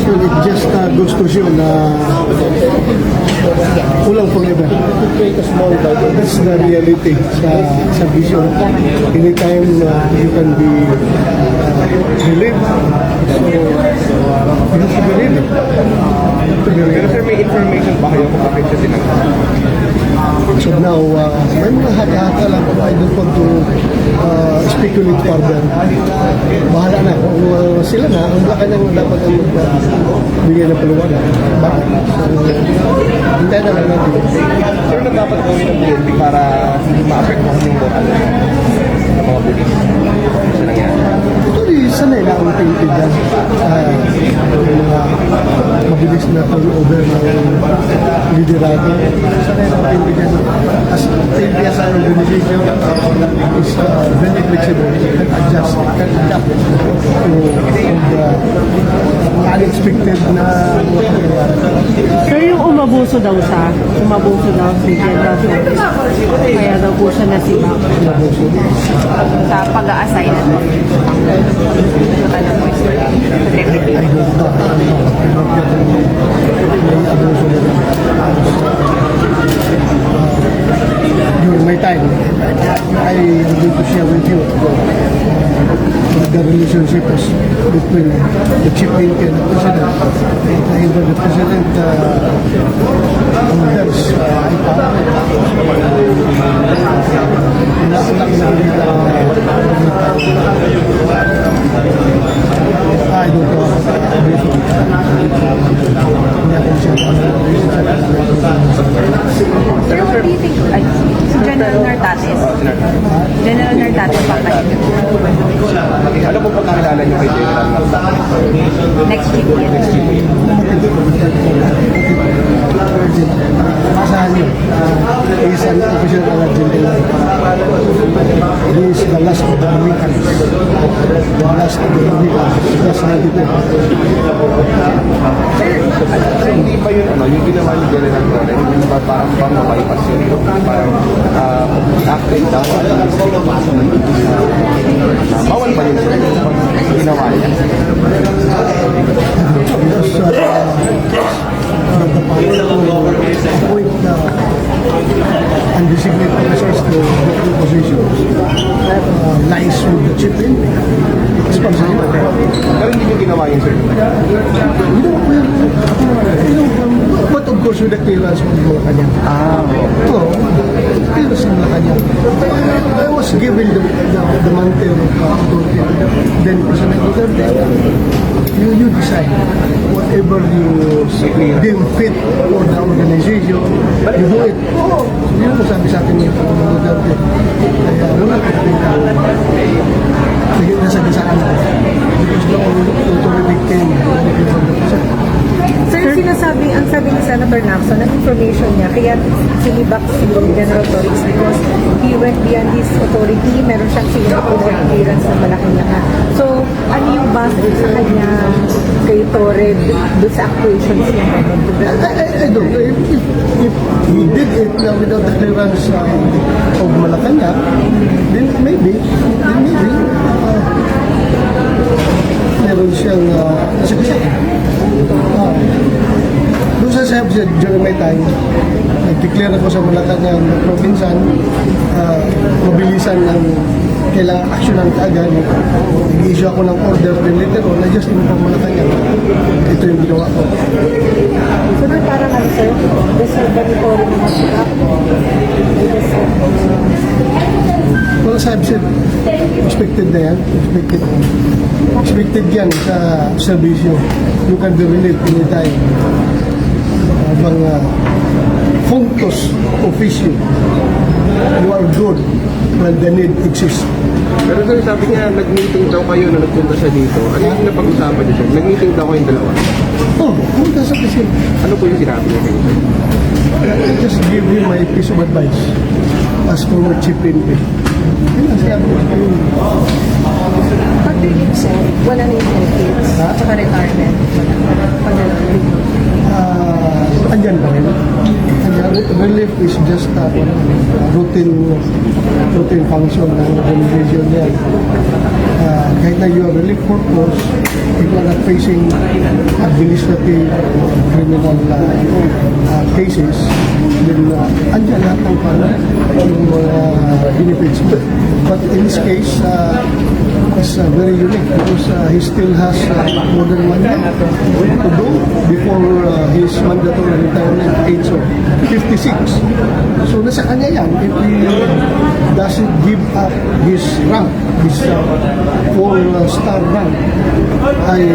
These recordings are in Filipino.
So it just goes to show na ulang forever. To create a small bubble. That's the reality sa vision. Anytime you can be relieved. So you have to believe it. Pero sir, may information ba kayo kung bakit siya sinangka? So now, may mga haka-haka lang pero I don't want to speculate further. Bahala na kung sila na, ang baka nang dapat ang bigyan ng paliwanag. Bakit? So, hintay na lang natin. Sir, ano dapat gawin ng PNP para hindi ma-apektuhan yung moral ng mga pulis sa nangyari? Actually, sanay na ang PNP dyan. Yung mga mabilis na turnover ng liderado. Sanay na ang PNP dyan. As PNP as an organization is very flexible. It can adjust. It can adapt to unexpected na Sir, yung umabuso daw siya, si General Flores. Kaya daw po siya nasibak sa pag-a-assign na to. I don't know. May abuso na rin. During my time, I am going to share with you the relationship between the chief milk and the president. Either the president orders I don't know. Sir, what do you think? Ay, si General Nartates. General Nartates papayag. Ano po pagkakilala niyo kay General Nartates? Next week yan. Masahan niyo, he is an official Argentine. He is the last of the Dominicans. The last of the Dominicans. That's not it. Sir, hindi ba yun, yung ginawa ni General Flores, hindi ba parang bypass yun? Parang active daw. Bawal ba yun sir? Ginawa niya? The power to appoint undesignated officers to different positions lies with the chief in responsibility. Pero hindi niyo ginawa yun sir? But of course with the clearance of Malacanang. So, clearance ng Malacanang. I was given the mantle of authority. Then President Duterte, you decide whatever you deem fit for the organization, you do it. Yun ang sabi sa akin yung President Duterte. Kaya wala ka sige na sagasaan ako. Because the authority came from the president. Sir, ang sabi ni Senator Lacson, ang information niya, kaya sinibak si General Torres because he went beyond his authority, meron siyang sinibak clearance ng Malacanang. So, ano yung base sa kanya kay Torres doon sa actuations niya? I don't know. If he did it without the clearance of Malacanang, then maybe, meron siyang nasagasaan. Doon sa sabi during my time, nag-declare ako sa Malacanang na probinsan, mabilisan ng kailangan aksyonan kaagad. Nag-issue ako ng order din later on, na just inform Malacanang. Ito yung ginawa ko. So, parang ano sir, reservatory mga sikap? Well, as I've said, expected na yan. Expected yan sa servisyo. You can be relieved anytime. Habang functus officio, you are good when the need exists. Pero sir, sabi niya, nag-meeting daw kayo na nagpunta siya dito. Ano yung napag-usapan niyo sir? Nag-meeting daw kayong dalawa. Pumunta sa presin. Ano po yung sinabi niya kayo sir? I just give him my piece of advice as former chief PNP. Yun ang sinabi ko. Pati Wala na yung benefits. Ha? Tsaka retirement. Andyan pa rin. Relief is just routine function ng organization niya. Kahit na you are relief purpose, if you are not facing administrative criminal cases, then andyan lahat ng yung mga benefits. But in this case, it's very unique because he still has more than 1 year to do before his mandatory retirement age of 56. So nasa kanya yan if he doesn't give up his rank, his 4-star rank, ay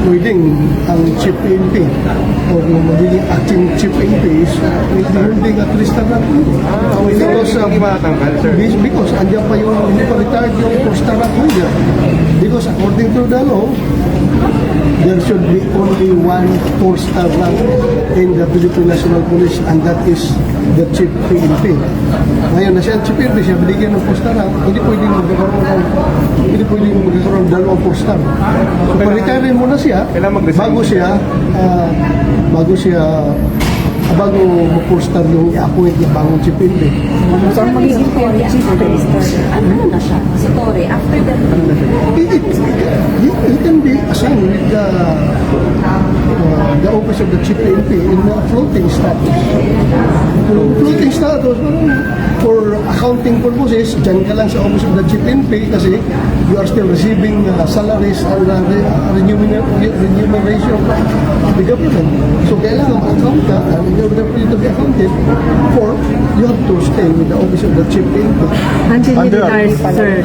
pwedeng ang chief PNP o yung magiging acting chief PNP is hindi nga 3-star rank. Because andyan pa yung hindi pa retired yung 4-star rank holder. Because according to the law, there should be only one 4-star rank in the Philippine National Police, and that is the chief PNP. Ngayon na siya ang chief PNP, siya binigyan ng 4-star rank, hindi pwedeng magkakaroon ng dalawang 4-star. So, pa-retire muna siya, bago mag-4-star yung i-appoint na bagong chief PNP. So, magiging chief minister. Ano na siya? Si Torre, after that, He can be assigned with the office of the chief PNP in a floating status. Floating status, for accounting purposes, dyan ka lang sa office of the chief PNP kasi you are still receiving salaries and remuneration of the government. So kailangan ma-account ka, and in order for you to be accounted for, you have to stay with the office of the chief PNP. Until he retires, sir.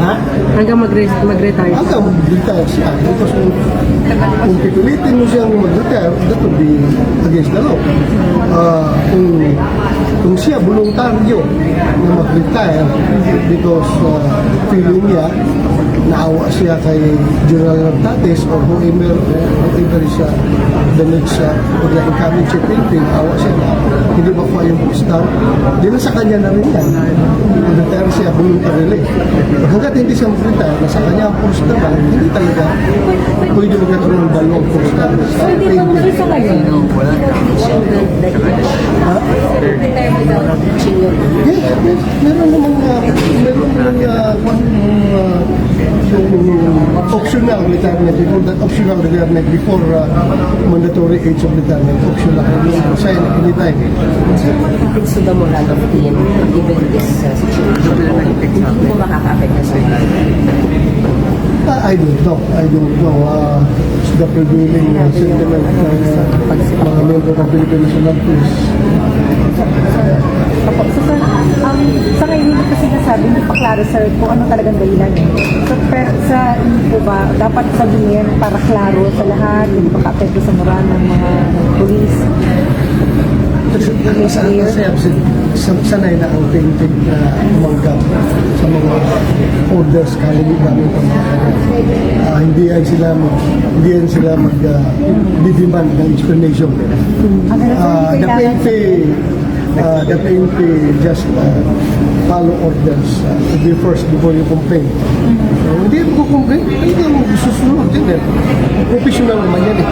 Hanggang mag-retire. Hanggang mag-retire siya. Because kung pipilitin mo siyang mag-retire, that would be against the law. Kung siya voluntaryo na mag-retire because feeling niya naawa siya kay General Nartates or whoever is the next or the incoming chief PNP, naawa siya na hindi makuha yung star, di na sa kanya na rin yan. Mag-retire siya voluntarily. Hanggat hindi siya mag-retire, nasa kanya ang poster ba, hindi talaga pwede magkakaroon ng dalawang poster sa hindi PNP. pa sa ngayon. Retire without reaching your Yes, meron namang optional retirement before that optional retirement before mandatory age of retirement optional sign anytime. It's to the moral of team given this situation. Hindi mo makaka-affect na sa I don't know the prevailing sentiment ng mga member ng Philippine National Police. Sa ngayon, hindi kasi nasabi, hindi pa klaro, sir, kung ano talagang dahilan. So, pero sa inyo po ba, dapat sabihin para klaro sa lahat, hindi makapekto sa moral ng mga polis. Sanay na ang painting na umanggap sa mga orders gamit ang hindi yan sila mag-demand ng explanation. The PNP just follow orders first before you complain. Hindi mo complain, hindi mo susunod din eh. Professional naman yan eh.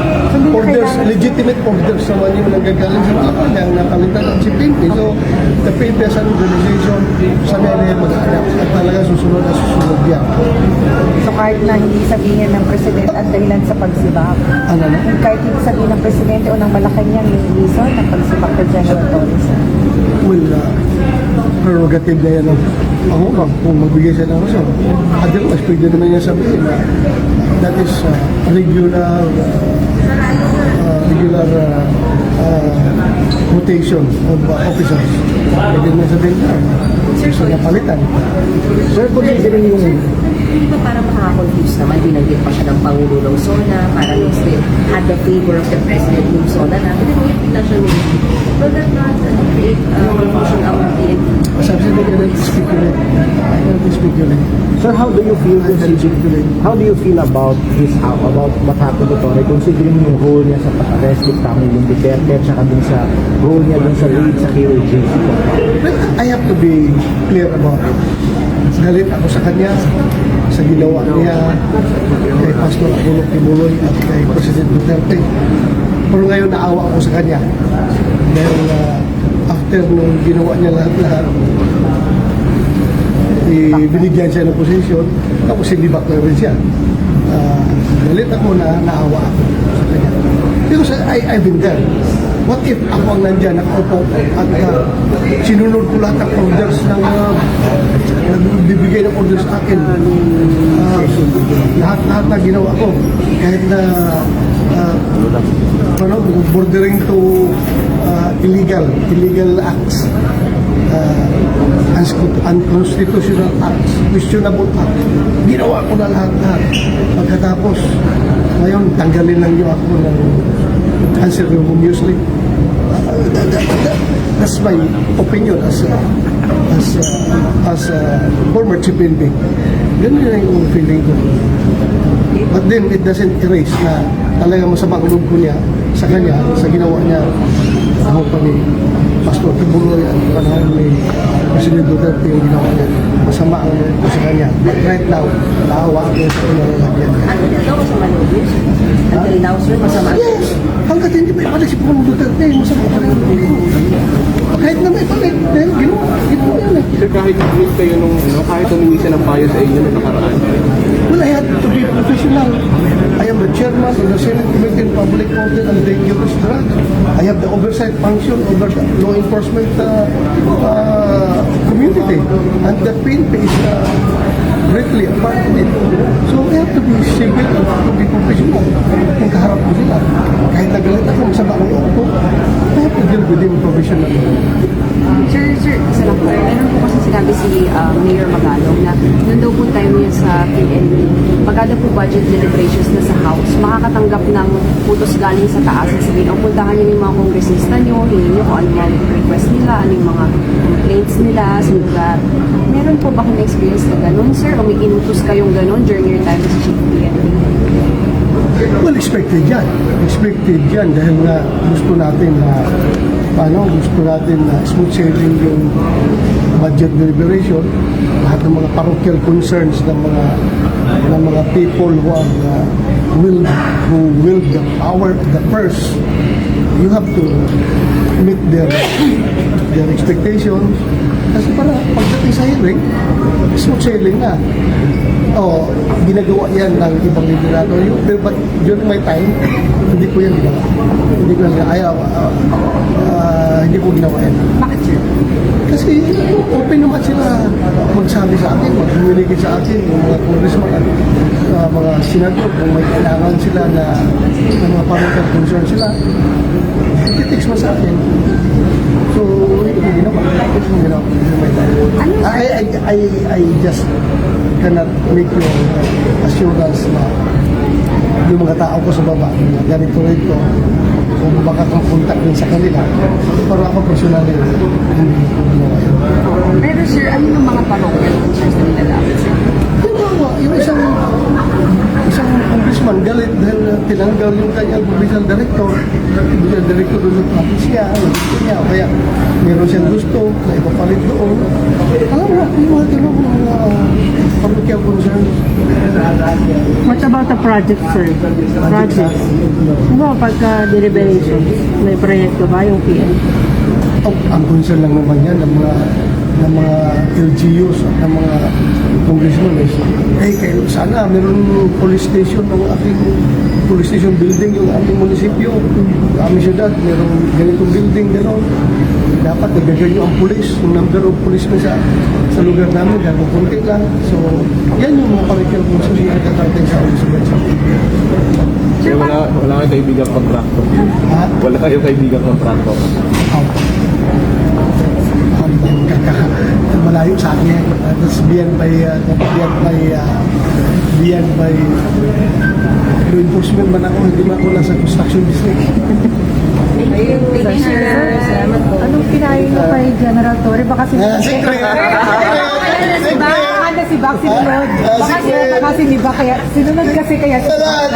Orders, legitimate orders naman yung nagagaling sa mga kanyang napalitan ng si PNP. So, the PNP as an organization, sanay na yan mag-adapt at talaga susunod yan. So, kahit na hindi sabihin ng Presidente at dahilan sa pagsibak, Ano na? kahit hindi sabihin ng Presidente o ng Malacanang yung reason ng pagsibak kay General Torres. Well, prerogative na yan ng pangulang kung magbigay siya ng rason. Otherwise, pwede naman niya sabihin na that is regular rotation of officers. Pwede naman sabihin na gusto niya palitan. Sir, considering yung hindi ba parang makaka-confuse naman, binanggit pa siya ng Pangulo ng SONA, parang still had the favor of the President ng SONA na pinag-uwi na siya nito. Will that not create confusion among the Sabi siya, they cannot speculate. Sir, how do you feel about what happened to Torre, considering yung role niya sa pag-arrest ni Pangulong Duterte at saka dun sa role niya dun sa raid sa KOJ? But I have to be clear about it. galit ako sa kanya, sa ginawa niya kay Pastor Apollo Kibuloy at kay President Duterte. Pero ngayon naawa ako sa kanya dahil after nung ginawa niya lahat-lahat, binigyan siya ng posisyon, tapos sinibak na rin siya. Galit ako na naawa ako sa kanya. Because I've been there. What if ako ang nandyan, nakaupo at sinunod ko lahat ng orders ng nagbibigay ng orders sa akin. Lahat na ginawa ko. Kahit na bordering to illegal acts. Unconstitutional acts, questionable acts. Ginawa ko na lahat. Pagkatapos, ngayon, tanggalin lang niyo ako ng unceremoniously. That's my opinion as a former chief NP. Ganun yun yung feeling ko. But then, it doesn't erase na talagang masamang loob ko niya sa kanya, sa ginawa niya ako pa ni Pastor Kibuloy at panahon ni President Duterte yung ginawa niya. Masama ang loob ko sa kanya. But right now, naawa ako sa kanya ng lagyan. Ano daw masama loob yun? Until now, sir, masama loob. Yes! Hanggat hindi pa ibalik si Pangulong Duterte, masama pa rin ang loob ko. Kahit na may balik, dahil ginawa yan eh. Sir, kahit meet kayo nung, kahit humingi siya ng payo sa inyo nung nakaraan. Well, I had to be professional. I am the chairman of the Senate Committee on Public Order and Dangerous Drugs. I have the oversight function over the law enforcement community. And the PNP is greatly a part of it. So we have to be civil, to be professional. Kung kaharap ko sila, kahit nagalit ako, masama ang loob ko, I have to deal with them professionally. Sir, isa lang po. Meron po kasi sinabi si Mayor Magalong na nung daw po time niya sa PNP, pagkada po budget deliberations na sa House, makakatanggap ng putos galing sa taas at sabihin, puntahan niyo yung mga kongresista niyo, hingin niyo kung ano mga request nila, ano yung mga complaints nila sa lugar. Meron po ba kung experience na ganun, sir? O may inutos kayong ganun during your time as Chief PNP? Well, expected yan. Expected yan dahil nga gusto natin na smooth sailing yung budget deliberation, lahat ng mga parochial concerns ng mga people who wield the power of the purse. You have to meet their expectations. Kasi para pagdating sa hearing, smooth sailing na. Ginagawa yan ng ibang liderato. But during my time, hindi ko yan ginawa. Hindi ko ginawa yan. Bakit, sir? Kasi open naman sila magsabi sa akin, mag-communicate sa akin, yung mga congressman at mga senador, kung may kailangan sila na mga parochial concern sila, i-text mo sa akin. So, hindi ko ginawa. During my time. I just cannot make your assurance na yung mga tao ko sa baba, ganito rito, kung baka kang contact din sa kanila, pero ako personally, hindi ko ginawa yun. Pero sir, ano yung mga parochial concerns na nilalapit, sir? Yung isang congressman galit dahil tinanggal yung kanyang provincial director doon sa office niya, kaya meron siyang gusto na ipapalit doon. Alam mo, yung mga ganun parochial concerns. What about the project, sir? Project. Ano pagka deliberation? May proyekto ba yung PN? Ang concern lang naman yan ng mga LGUs at ng mga congressmen kayo sana meron police station ng ating police station building yung aming munisipyo, yung aming syudad, meron ganitong building, gano'n. Dapat nagaganyo ang police, yung number of policemen sa lugar namin, dahil kunti lang. So, yan yung mga parochial concerns na nagkakarating sa amin sa bansa. Sir, wala kayo kaibigang kontrakto. Ha? Wala kayo kaibigang kontrakto. Malayo sa akin. That's beyond by law enforcement man ako, hindi man ako nasa construction business. Salamat po. Anong kinain mo kay General Torre? Baka si Bak sinunod. Baka si Bak kaya sinunod kasi kaya si Bak.